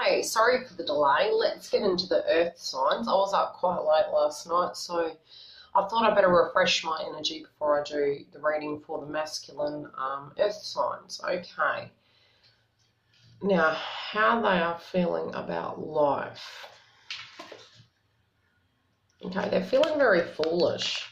Okay, sorry for the delay. Let's get into the earth signs. I was up quite late last night, so I thought I'd better refresh my energy before I do the reading for the masculine earth signs. Okay. Now, how they are feeling about life. Okay, they're feeling very foolish.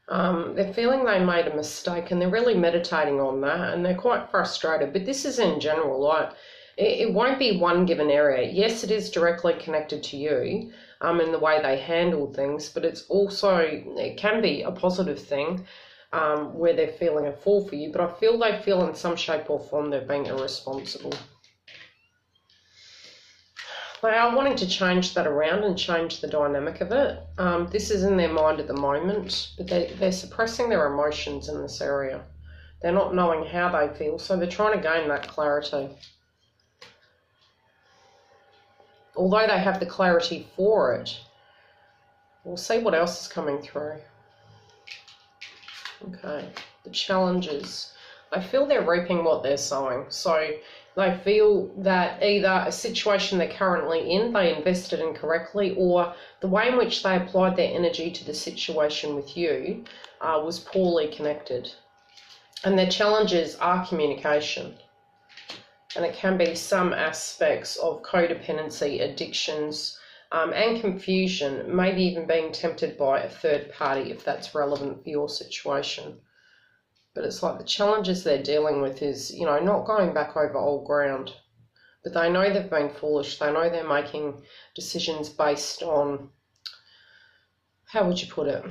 They're feeling they made a mistake and they're really meditating on that, and they're quite frustrated. But this is in general, like, it won't be one given area. Yes, it is directly connected to you in the way they handle things, but it's also, it can be a positive thing where they're feeling a fall for you, but I feel they feel in some shape or form they're being irresponsible. They are wanting to change that around and change the dynamic of it. This is in their mind at the moment, but they're suppressing their emotions in this area. They're not knowing how they feel, so they're trying to gain that clarity. Although they have the clarity for it, we'll see what else is coming through. Okay, the challenges. I feel they're reaping what they're sowing. So they feel that either a situation they're currently in, they invested in correctly, or the way in which they applied their energy to the situation with you was poorly connected. And their challenges are communication. And it can be some aspects of codependency, addictions, and confusion, maybe even being tempted by a third party if that's relevant for your situation. But it's like the challenges they're dealing with is, you know, not going back over old ground. But they know they've been foolish. They know they're making decisions based on, how would you put it?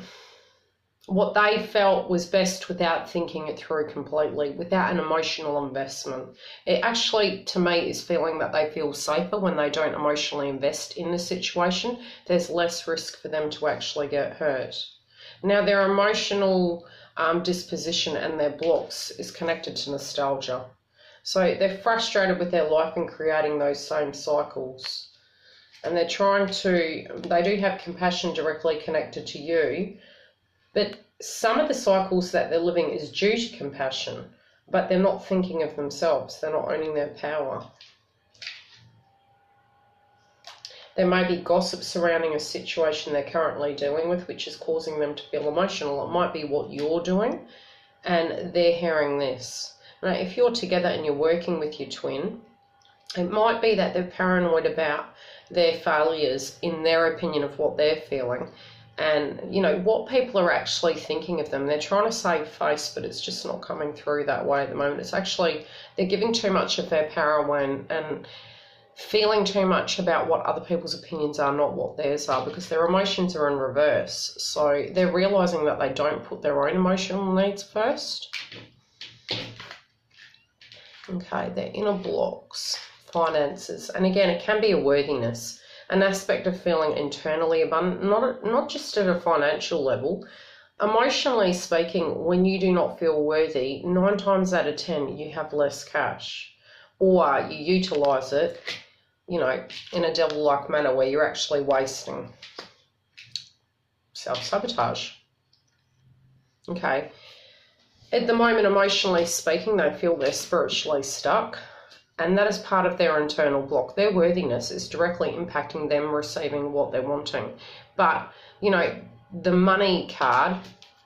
What they felt was best without thinking it through completely, without an emotional investment. It actually, to me, is feeling that they feel safer when they don't emotionally invest in the situation. There's less risk for them to actually get hurt. Now, their emotional disposition and their blocks is connected to nostalgia. So they're frustrated with their life and creating those same cycles. And they're trying to, they do have compassion directly connected to you, but some of the cycles that they're living is due to compassion, but they're not thinking of themselves. They're not owning their power. There may be gossip surrounding a situation they're currently dealing with, which is causing them to feel emotional. It might be what you're doing, and they're hearing this. Now, if you're together and you're working with your twin, it might be that they're paranoid about their failures in their opinion of what they're feeling. And, you know, what people are actually thinking of them. They're trying to save face, but it's just not coming through that way at the moment. It's actually, they're giving too much of their power and feeling too much about what other people's opinions are, not what theirs are, because their emotions are in reverse. So they're realising that they don't put their own emotional needs first. Okay, their inner blocks, finances. And again, it can be a worthiness. An aspect of feeling internally abundant, not just at a financial level. Emotionally speaking, when you do not feel worthy, 9 times out of 10, you have less cash. Or you utilise it, you know, in a devil-like manner where you're actually wasting. Self-sabotage. Okay. At the moment, emotionally speaking, they feel they're spiritually stuck. And that is part of their internal block. Their worthiness is directly impacting them receiving what they're wanting. But, you know, the money card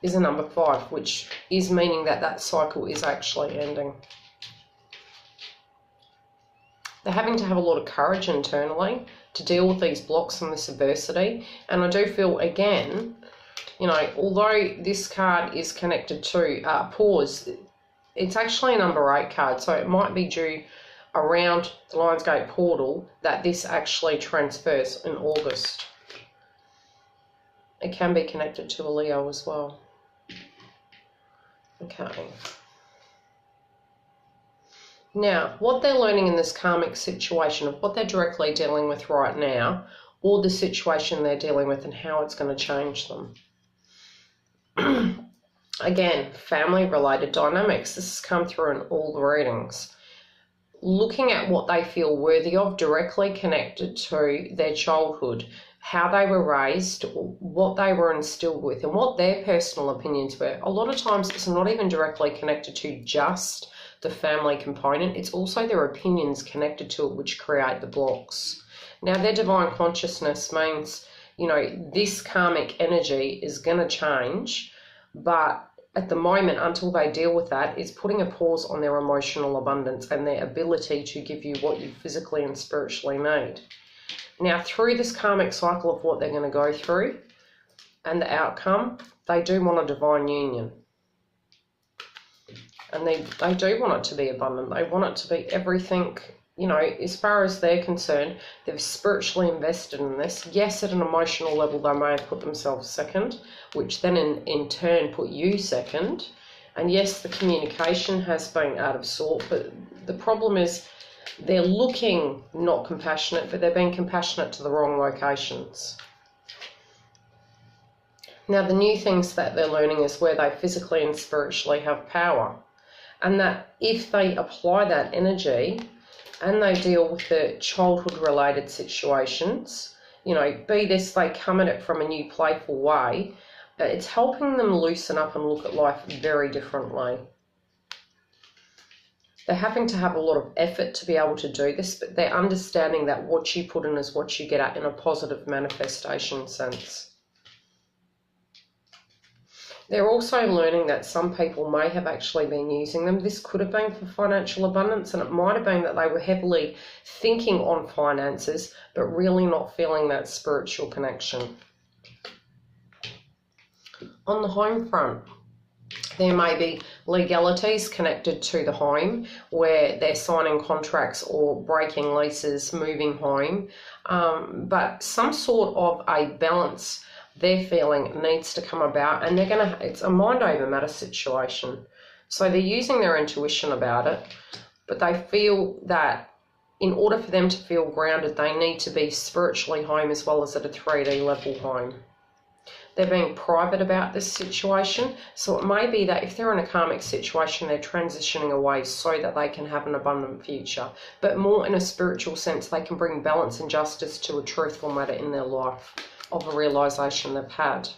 is a number 5, which is meaning that that cycle is actually ending. They're having to have a lot of courage internally to deal with these blocks and this adversity. And I do feel, again, you know, although this card is connected to pause, it's actually a number 8 card. So it might be due around the Lionsgate portal that this actually transfers in August. It can be connected to a Leo as well. Okay. Now, what they're learning in this karmic situation of what they're directly dealing with right now, or the situation they're dealing with and how it's going to change them. Again, family-related dynamics. This has come through in all the readings. Looking at what they feel worthy of, directly connected to their childhood, how they were raised, what they were instilled with, and what their personal opinions were. A lot of times it's not even directly connected to just the family component. It's also their opinions connected to it which create the blocks. Now, their divine consciousness means, you know, this karmic energy is going to change, but at the moment, until they deal with that, it's putting a pause on their emotional abundance and their ability to give you what you physically and spiritually need. Now, through this karmic cycle of what they're going to go through and the outcome, they do want a divine union. And they do want it to be abundant. They want it to be everything, you know, as far as they're concerned. They've spiritually invested in this. Yes, at an emotional level, they may have put themselves second, which then in turn put you second. And yes, the communication has been out of sort, but the problem is they're looking not compassionate, but they're being compassionate to the wrong locations. Now, the new things that they're learning is where they physically and spiritually have power. And that if they apply that energy and they deal with the childhood-related situations, you know, be this they come at it from a new playful way, it's helping them loosen up and look at life very differently. They're having to have a lot of effort to be able to do this, but they're understanding that what you put in is what you get at in a positive manifestation sense. They're also learning that some people may have actually been using them. This could have been for financial abundance, and it might have been that they were heavily thinking on finances, but really not feeling that spiritual connection. On the home front, there may be legalities connected to the home where they're signing contracts or breaking leases, moving home, but some sort of a balance they're feeling needs to come about, and it's a mind over matter situation. So they're using their intuition about it, but they feel that in order for them to feel grounded, they need to be spiritually home as well as at a 3D level home. They're being private about this situation, so it may be that if they're in a karmic situation, they're transitioning away so that they can have an abundant future. But more in a spiritual sense, they can bring balance and justice to a truthful matter in their life of a realisation they've had.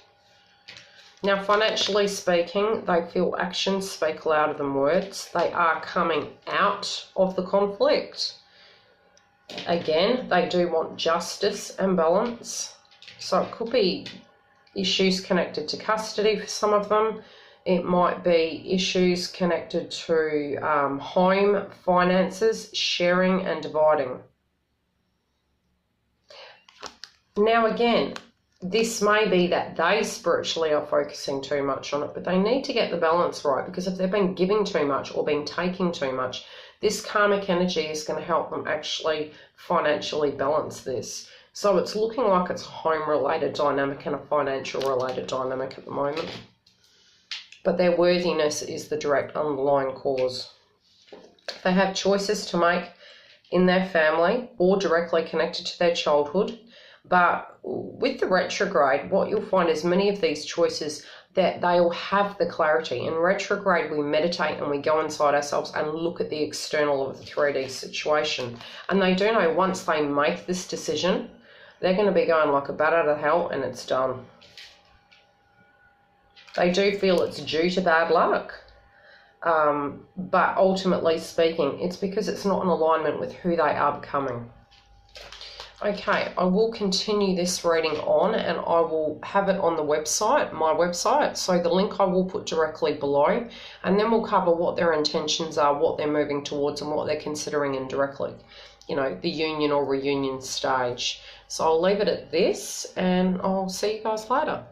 Now, financially speaking, they feel actions speak louder than words. They are coming out of the conflict. Again, they do want justice and balance. So it could be issues connected to custody for some of them. It might be issues connected to home, finances, sharing and dividing. Now again, this may be that they spiritually are focusing too much on it, but they need to get the balance right, because if they've been giving too much or been taking too much, this karmic energy is going to help them actually financially balance this. So it's looking like it's a home-related dynamic and a financial-related dynamic at the moment. But their worthiness is the direct underlying cause. They have choices to make in their family or directly connected to their childhood. But with the retrograde, what you'll find is many of these choices that they'll have the clarity. In retrograde, we meditate and we go inside ourselves and look at the external of the 3D situation. And they do know once they make this decision, they're going to be going like a bat out of hell and it's done. They do feel it's due to bad luck. But ultimately speaking, it's because it's not in alignment with who they are becoming. Okay, I will continue this reading on and I will have it on the website, my website. So the link I will put directly below, and then we'll cover what their intentions are, what they're moving towards and what they're considering indirectly. You know, the union or reunion stage. So I'll leave it at this and I'll see you guys later.